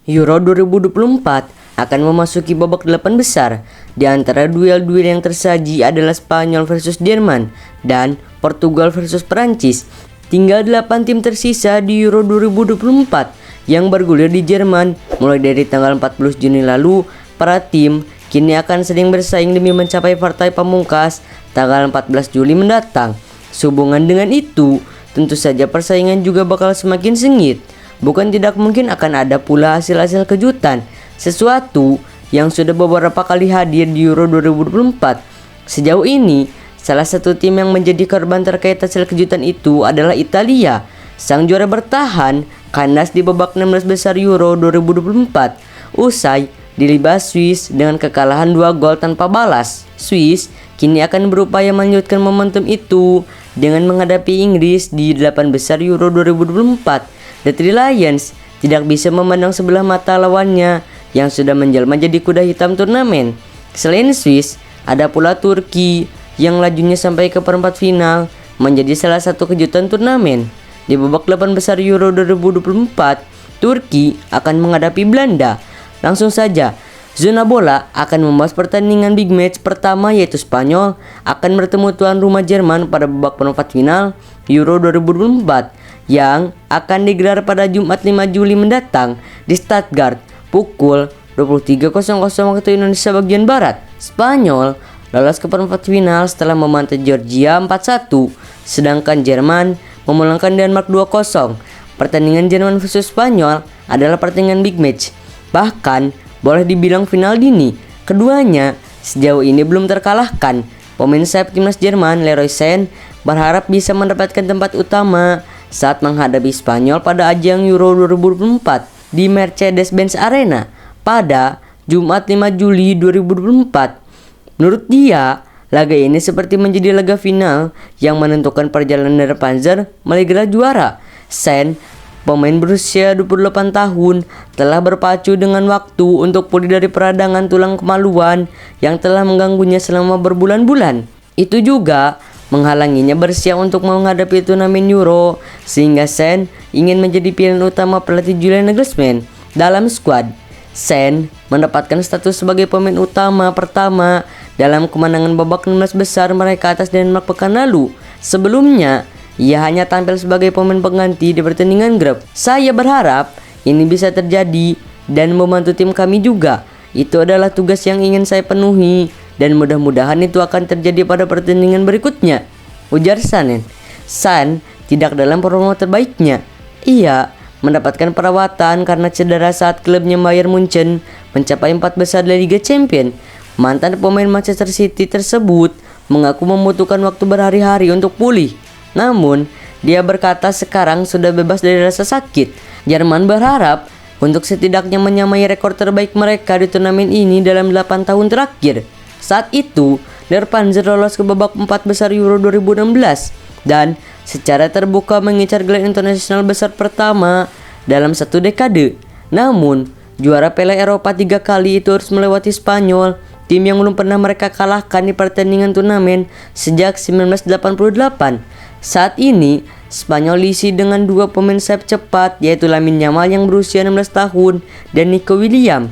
Euro 2024 akan memasuki babak 8 besar. Di antara duel-duel yang tersaji adalah Spanyol versus Jerman dan Portugal versus Perancis. Tinggal 8 tim tersisa di Euro 2024 yang bergulir di Jerman. Mulai dari tanggal 14 Juni lalu, para tim kini akan sering bersaing demi mencapai partai pamungkas tanggal 14 Juli mendatang. Sehubungan dengan itu, tentu saja persaingan juga bakal semakin sengit. Bukan tidak mungkin akan ada pula hasil-hasil kejutan, sesuatu yang sudah beberapa kali hadir di Euro 2024. Sejauh ini, salah satu tim yang menjadi korban terkait hasil kejutan itu adalah Italia. Sang juara bertahan kandas di babak 16 besar Euro 2024 usai dilibas Swiss dengan kekalahan 2 gol tanpa balas. Swiss kini akan berupaya melanjutkan momentum itu dengan menghadapi Inggris di 8 besar Euro 2024. The Three Lions tidak bisa memandang sebelah mata lawannya yang sudah menjelma jadi kuda hitam turnamen. Selain Swiss, ada pula Turki yang lajunya sampai ke perempat final menjadi salah satu kejutan turnamen. Di babak 8 besar Euro 2024, Turki akan menghadapi Belanda. Langsung saja, Zona Bola akan membahas pertandingan big match pertama, yaitu Spanyol akan bertemu tuan rumah Jerman pada babak perempat final Euro 2024 yang akan digelar pada Jumat 5 Juli mendatang di Stuttgart pukul 23.00 waktu Indonesia bagian Barat. Spanyol lolos ke perempat final setelah memantai Georgia 4-1, sedangkan Jerman memenangkan Denmark 2-0. Pertandingan Jerman versus Spanyol adalah pertandingan big match, bahkan boleh dibilang final dini. Keduanya sejauh ini belum terkalahkan. Pemain sayap timnas Jerman, Leroy Sane, berharap bisa mendapatkan tempat utama saat menghadapi Spanyol pada ajang Euro 2024 di Mercedes-Benz Arena pada Jumat 5 Juli 2024. Menurut dia, laga ini seperti menjadi laga final yang menentukan perjalanan dari Panzer meraih gelar juara. Sane, pemain berusia 28 tahun, telah berpacu dengan waktu untuk pulih dari peradangan tulang kemaluan yang telah mengganggunya selama berbulan-bulan. Itu juga menghalanginya bersiap untuk menghadapi turnamen Euro, sehingga Sane ingin menjadi pilihan utama pelatih Julian Nagelsmann dalam skuad. Sane mendapatkan status sebagai pemain utama pertama dalam kemenangan babak 16 besar mereka atas Denmark pekan lalu. Sebelumnya, ia hanya tampil sebagai pemain pengganti di pertandingan grup. Saya berharap ini bisa terjadi dan membantu tim kami juga. Itu adalah tugas yang ingin saya penuhi dan mudah-mudahan itu akan terjadi pada pertandingan berikutnya, ujar Sane. Sane tidak dalam performa terbaiknya. Ia mendapatkan perawatan karena cedera saat klubnya Bayern Munchen mencapai 4 besar dari Liga Champions. Mantan pemain Manchester City tersebut mengaku membutuhkan waktu berhari-hari untuk pulih. Namun, dia berkata sekarang sudah bebas dari rasa sakit. Jerman berharap untuk setidaknya menyamai rekor terbaik mereka di turnamen ini dalam 8 tahun terakhir. Saat itu, Der Panzer lolos ke babak 4 besar Euro 2016 dan secara terbuka mengincar gelar internasional besar pertama dalam 1 dekade. Namun, juara Piala Eropa 3 kali itu harus melewati Spanyol, tim yang belum pernah mereka kalahkan di pertandingan turnamen sejak 1988. Saat ini, Spanyol diisi dengan 2 pemain sayap cepat, yaitu Lamine Yamal yang berusia 16 tahun dan Nico Williams.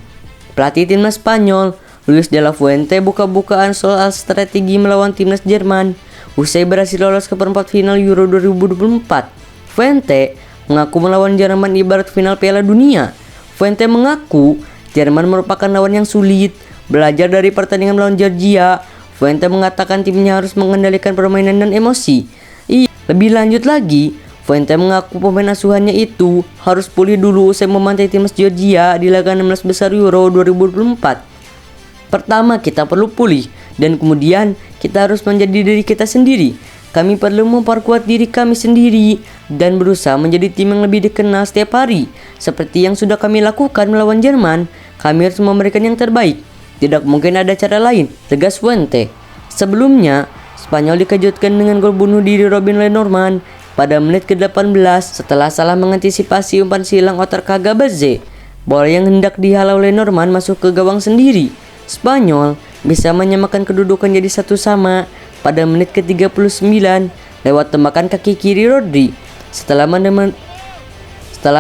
Pelatih timnas Spanyol, Luis de la Fuente, buka-bukaan soal strategi melawan timnas Jerman usai berhasil lolos ke perempat final Euro 2024. Fuente mengaku melawan Jerman ibarat final Piala Dunia. Fuente mengaku Jerman merupakan lawan yang sulit. Belajar dari pertandingan melawan Georgia, Fuente mengatakan timnya harus mengendalikan permainan dan emosi. Lebih lanjut lagi, Fuente mengaku pemain asuhannya itu harus pulih dulu usai memantai timnas Georgia di laga 16 besar Euro 2024. Pertama, kita perlu pulih dan kemudian kita harus menjadi diri kita sendiri. Kami perlu memperkuat diri kami sendiri dan berusaha menjadi tim yang lebih dikenal setiap hari. Seperti yang sudah kami lakukan melawan Jerman, kami harus memberikan yang terbaik. Tidak mungkin ada cara lain, tegas Fuente. Sebelumnya, Spanyol dikejutkan dengan gol bunuh diri Robin Lenormand pada menit ke-18 setelah salah mengantisipasi umpan silang Otar Kagabaze. Bola yang hendak dihalau Lenormand masuk ke gawang sendiri. Spanyol bisa menyamakan kedudukan jadi 1-1 pada menit ke-39 lewat tembakan kaki kiri Rodri. Setelah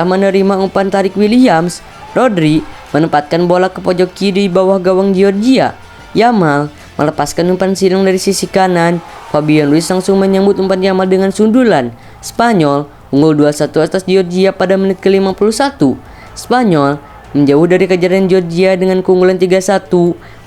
menerima umpan tarik Williams, Rodri menempatkan bola ke pojok kiri bawah gawang Georgia. Yamal melepaskan umpan silang dari sisi kanan. Fabian Ruiz langsung menyambut umpan Yamal dengan sundulan. Spanyol unggul 2-1 atas Georgia pada menit ke-51. Spanyol menjauh dari kejaran Georgia dengan keunggulan 3-1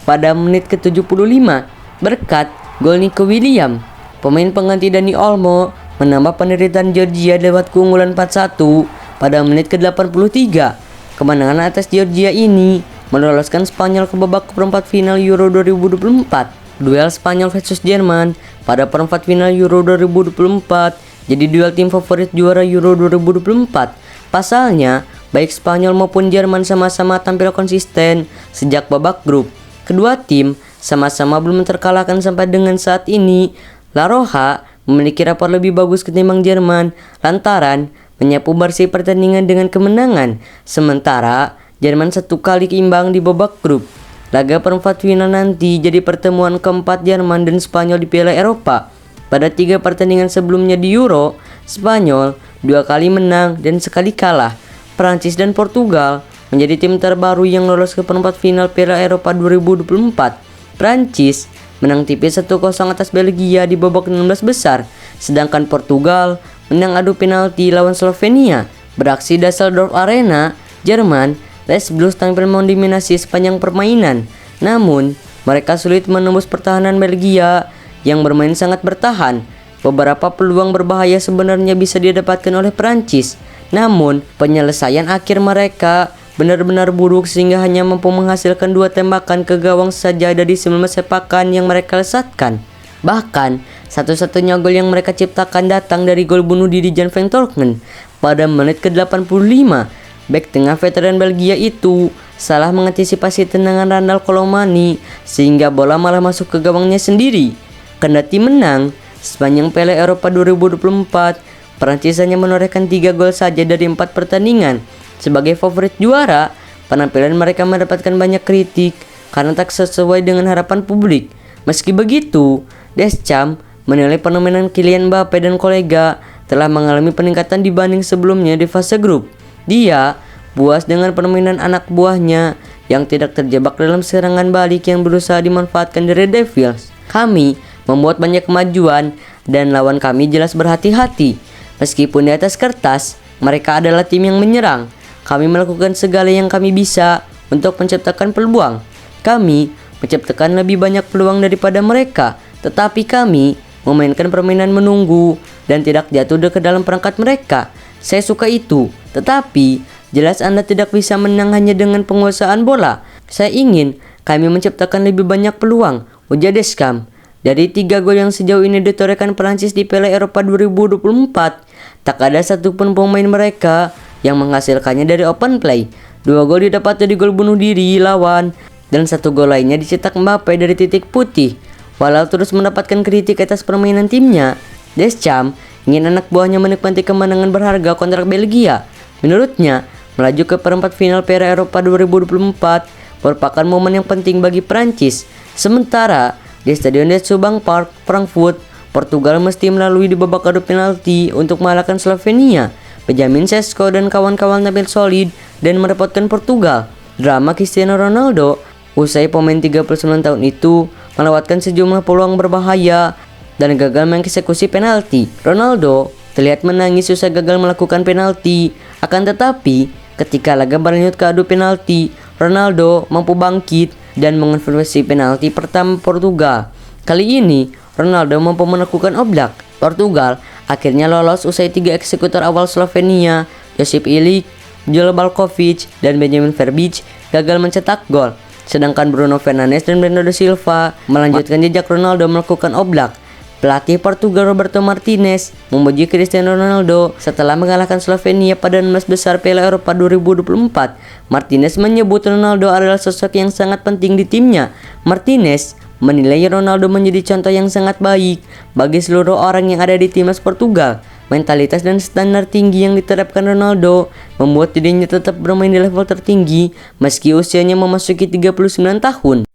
pada menit ke-75 berkat gol Nico Williams. Pemain pengganti Dani Olmo menambah penderitaan Georgia lewat keunggulan 4-1 pada menit ke-83. Kemenangan atas Georgia ini meloloskan Spanyol ke babak perempat final Euro 2024. Duel Spanyol versus Jerman pada perempat final Euro 2024 jadi duel tim favorit juara Euro 2024. Pasalnya, baik Spanyol maupun Jerman sama-sama tampil konsisten sejak babak grup. Kedua tim sama-sama belum terkalahkan sampai dengan saat ini. La Roja memiliki rapor lebih bagus ketimbang Jerman lantaran menyapu bersih pertandingan dengan kemenangan, sementara Jerman satu kali imbang di babak grup. Laga perempat final nanti jadi pertemuan keempat Jerman dan Spanyol di Piala Eropa. Pada 3 pertandingan sebelumnya di Euro, Spanyol 2 kali menang dan sekali kalah. Prancis dan Portugal menjadi tim terbaru yang lolos ke perempat final Piala Eropa 2024. Prancis menang tipis 1-0 atas Belgia di babak 16 besar, sedangkan Portugal menang adu penalti lawan Slovenia. Beraksi Düsseldorf Arena, Jerman, Les Blues tampil mendominasi sepanjang permainan. Namun, mereka sulit menembus pertahanan Belgia yang bermain sangat bertahan. Beberapa peluang berbahaya sebenarnya bisa didapatkan oleh Prancis. Namun, penyelesaian akhir mereka benar-benar buruk sehingga hanya mampu menghasilkan 2 tembakan ke gawang saja dari 19 sepakan yang mereka lesatkan. Bahkan, satu-satunya gol yang mereka ciptakan datang dari gol bunuh diri Jan Vertonghen pada menit ke-85. Bek tengah veteran Belgia itu salah mengantisipasi tendangan Randal Colomani sehingga bola malah masuk ke gawangnya sendiri. Kendati menang sepanjang Piala Eropa 2024, Prancis hanya menorehkan 3 gol saja dari 4 pertandingan. Sebagai favorit juara, penampilan mereka mendapatkan banyak kritik karena tak sesuai dengan harapan publik. Meski begitu, Deschamps menilai permainan Kylian Mbappe dan kolega telah mengalami peningkatan dibanding sebelumnya di fase grup. Dia puas dengan permainan anak buahnya yang tidak terjebak dalam serangan balik yang berusaha dimanfaatkan dari Red Devils. Kami membuat banyak kemajuan dan lawan kami jelas berhati-hati. Meskipun di atas kertas, mereka adalah tim yang menyerang. Kami melakukan segala yang kami bisa untuk menciptakan peluang. Kami menciptakan lebih banyak peluang daripada mereka, tetapi kami memainkan permainan menunggu dan tidak jatuh ke dalam perangkat mereka. Saya suka itu, tetapi jelas Anda tidak bisa menang hanya dengan penguasaan bola. Saya ingin kami menciptakan lebih banyak peluang, ujar Deschamps. Dari 3 gol yang sejauh ini ditorehkan Prancis di Piala Eropa 2024, tak ada satupun pemain mereka yang menghasilkannya dari open play. 2 gol didapat dari gol bunuh diri lawan dan 1 gol lainnya dicetak Mbappe dari titik putih. Walau terus mendapatkan kritik atas permainan timnya, Deschamps ingin anak buahnya menikmati kemenangan berharga kontrak Belgia. Menurutnya, melaju ke perempat final Piala Eropa 2024 merupakan momen yang penting bagi Prancis. Sementara di Stadion Bank Park, Frankfurt, Portugal mesti melalui di babak adu penalti untuk mengalahkan Slovenia. Benjamin Sesko dan kawan-kawan tampil solid dan merepotkan Portugal. Drama Cristiano Ronaldo usai pemain 39 tahun itu melewatkan sejumlah peluang berbahaya dan gagal mengeksekusi penalti. Ronaldo terlihat menangis usai gagal melakukan penalti. Akan tetapi, ketika laga berlanjut ke adu penalti, Ronaldo mampu bangkit dan mengonversi penalti pertama Portugal. Kali ini, Ronaldo mampu melakukan oblak. Portugal akhirnya lolos usai 3 eksekutor awal Slovenia, Josip Ilić, Joel Balkovic, dan Benjamin Verbic gagal mencetak gol. Sedangkan Bruno Fernandes dan Bernardo Silva melanjutkan jejak Ronaldo melakukan oblak. Pelatih Portugal Roberto Martinez memuji Cristiano Ronaldo setelah mengalahkan Slovenia pada 16 besar Piala Eropa 2024. Martinez menyebut Ronaldo adalah sosok yang sangat penting di timnya. Martinez menilai Ronaldo menjadi contoh yang sangat baik bagi seluruh orang yang ada di timnas Portugal. Mentalitas dan standar tinggi yang diterapkan Ronaldo membuat dirinya tetap bermain di level tertinggi meski usianya memasuki 39 tahun.